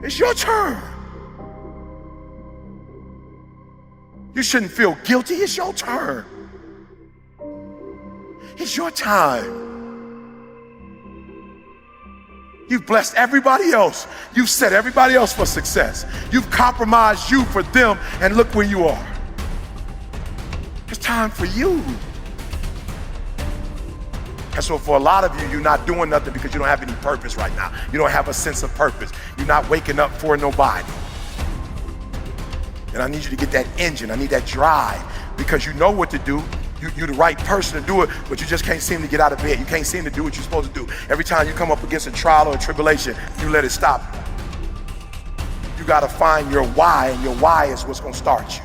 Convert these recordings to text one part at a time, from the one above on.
It's your turn. You shouldn't feel guilty. It's your turn. It's your time. You've blessed everybody else. You've set everybody else for success. You've compromised you for them, and look where you are. It's time for you. And so for a lot of you, you're not doing nothing because you don't have any purpose right now. You don't have a sense of purpose. You're not waking up for nobody. And I need you to get that engine. I need that drive, because you know what to do. You're the right person to do it, but you just can't seem to get out of bed. You can't seem to do what you're supposed to do. Every time you come up against a trial or a tribulation, you let it stop you. You gotta find your why, and your why is what's gonna start you.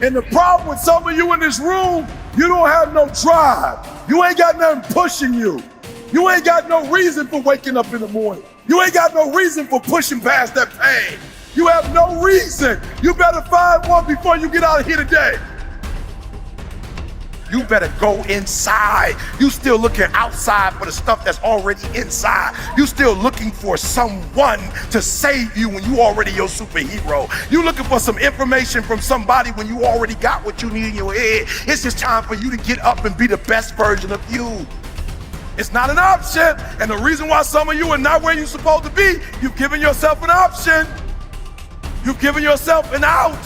And the problem with some of you in this room, you don't have no drive. You ain't got nothing pushing you. You ain't got no reason for waking up in the morning. You ain't got no reason for pushing past that pain. You have no reason. You better find one before you get out of here today. You better go inside. You still looking outside for the stuff that's already inside. You still looking for someone to save you when you already your superhero. You looking for some information from somebody when you already got what you need in your head. It's just time for you to get up and be the best version of you. It's not an option. And the reason why some of you are not where you're supposed to be, you've given yourself an option. You've given yourself an out.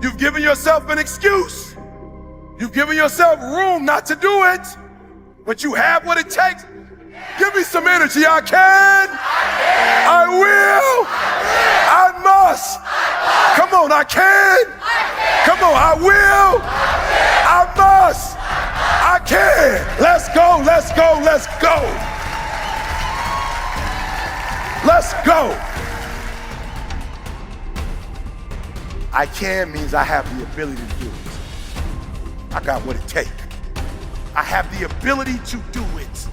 You've given yourself an excuse. You've given yourself room not to do it, but you have what it takes. Give me some energy. I can. I will. I must. Come on, I can. Come on, I will. I must. I can. Let's go, let's go, let's go. Let's go. I can means I have the ability to do it. I got what it takes. I have the ability to do it.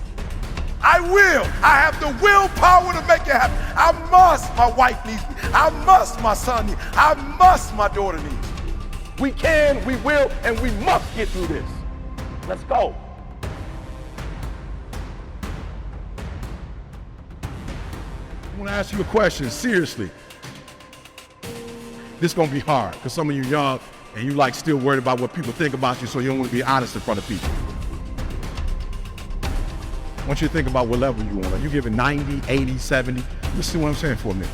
I will. I have the willpower to make it happen. I must. My wife needs me. I must. My son needs me. I must. My daughter needs me. We can, we will, and we must get through this. Let's go. I want to ask you a question, seriously. This is going to be hard because some of you young and you like still worried about what people think about you, so you don't want to be honest in front of people. I want you to think about what level you on. Are you giving 90, 80, 70? Listen to what I'm saying for a minute.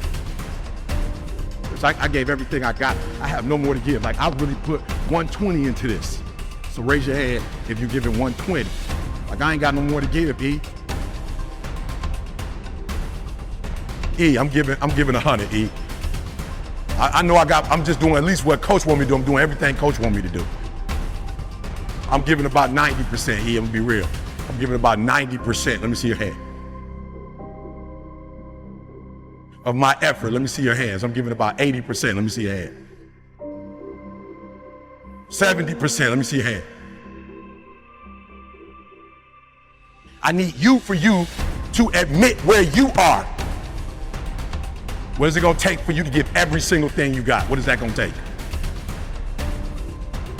Because I gave everything I got. I have no more to give. Like, I really put 120 into this. So raise your hand if you're giving 120. Like, I ain't got no more to give, E. E, I'm giving 100, E. I know I'm just doing at least what Coach want me to do. I'm doing everything Coach want me to do. I'm giving about 90%, E, I'm gonna be real. I'm giving about 90%, let me see your hand. Of my effort, let me see your hands. I'm giving about 80%, let me see your hand. 70%, let me see your hand. I need you for you to admit where you are. What is it gonna take for you to give every single thing you got? What is that gonna take?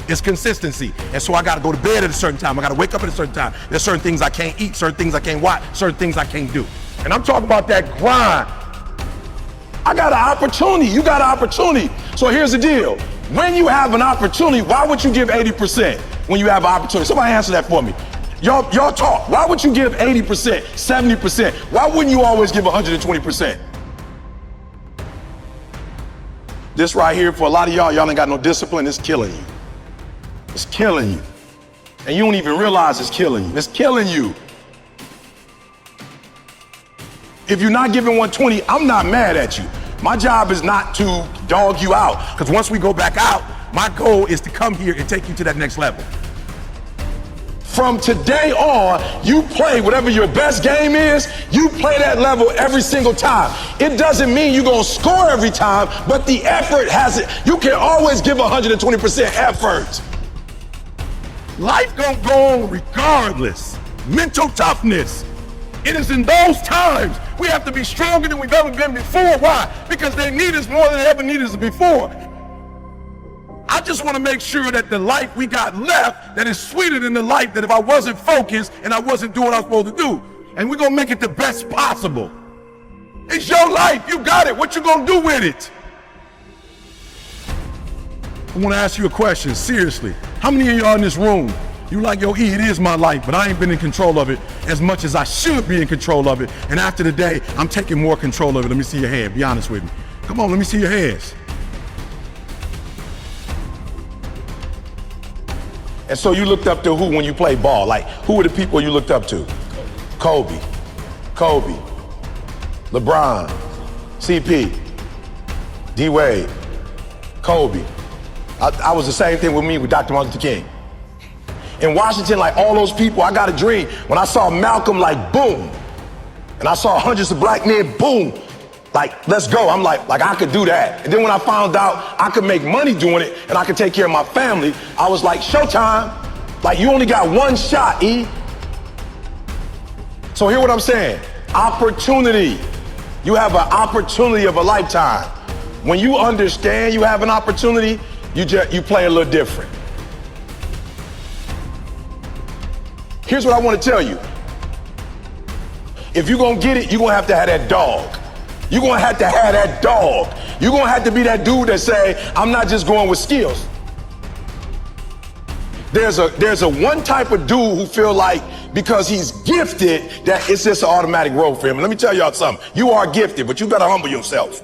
It's consistency. And so I gotta go to bed at a certain time. I gotta wake up at a certain time. There's certain things I can't eat, certain things I can't watch, certain things I can't do. And I'm talking about that grind. I got an opportunity, you got an opportunity. So here's the deal. When you have an opportunity, why would you give 80% when you have an opportunity? Somebody answer that for me. Y'all talk. Why would you give 80%, 70%? Why wouldn't you always give 120%? This right here, for a lot of y'all ain't got no discipline, it's killing you. It's killing you. And you don't even realize it's killing you. It's killing you. If you're not giving 120, I'm not mad at you. My job is not to dog you out, because once we go back out, my goal is to come here and take you to that next level. From today on, you play whatever your best game is, you play that level every single time. It doesn't mean you're gonna score every time, but the effort has it. You can always give 120% effort. Life gonna go on regardless. Mental toughness. It is in those times we have to be stronger than we've ever been before. Why? Because they need us more than they ever needed us before. I just want to make sure that the life we got left, that is sweeter than the life that if I wasn't focused and I wasn't doing what I was supposed to do. And we're going to make it the best possible. It's your life. You got it. What you gonna do with it? I want to ask you a question, seriously. How many of y'all in this room, you like, yo, E, it is my life, but I ain't been in control of it as much as I should be in control of it. And after the day, I'm taking more control of it. Let me see your hand. Be honest with me. Come on, let me see your hands. And so you looked up to who when you played ball? Like, who were the people you looked up to? Kobe, LeBron, CP, D-Wade, Kobe. I was the same thing with me with Dr. Martin Luther King. In Washington, like all those people, I got a dream. When I saw Malcolm, like boom. And I saw hundreds of black men, boom. Like, let's go. I'm like I could do that. And then when I found out I could make money doing it and I could take care of my family, I was like, showtime. Like, you only got one shot, E. So hear what I'm saying. Opportunity. You have an opportunity of a lifetime. When you understand you have an opportunity, you play a little different. Here's what I want to tell you. If you're going to get it, you're going to have that dog. You're going to have that dog. You're going to have to be that dude that say, I'm not just going with skills. There's a one type of dude who feel like because he's gifted that it's just an automatic road for him. And let me tell y'all something. You are gifted, but you got to humble yourself.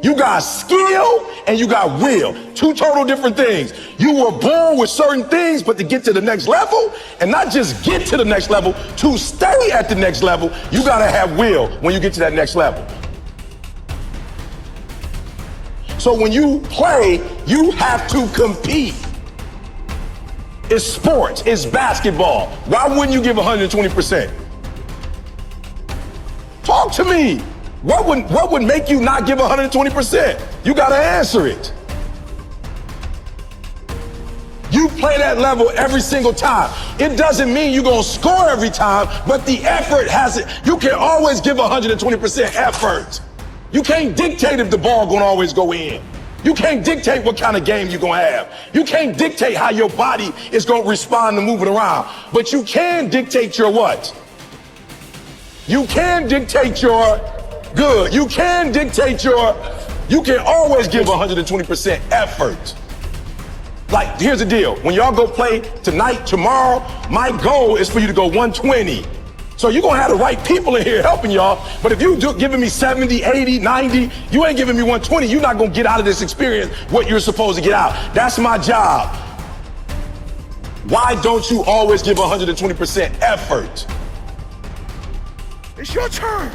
You got skill and you got will. Two total different things. You were born with certain things, but to get to the next level, and not just get to the next level, to stay at the next level, you gotta have will when you get to that next level. So when you play, you have to compete. It's sports, it's basketball. Why wouldn't you give 120%? Talk to me. What would make you not give 120%? You gotta answer it. You play that level every single time. It doesn't mean you're gonna score every time, but the effort has it. You can always give 120% effort. You can't dictate if the ball gonna always go in. You can't dictate what kind of game you're gonna have. You can't dictate how your body is gonna respond to moving around. But you can dictate your what? You can dictate your good. You can dictate you can always give 120% effort. Like, here's the deal. When y'all go play tonight, tomorrow, my goal is for you to go 120. So you're gonna have the right people in here helping y'all. But if you giving me 70, 80, 90, you ain't giving me 120, you're not gonna get out of this experience what you're supposed to get out. That's my job. Why don't you always give 120% effort? It's your turn.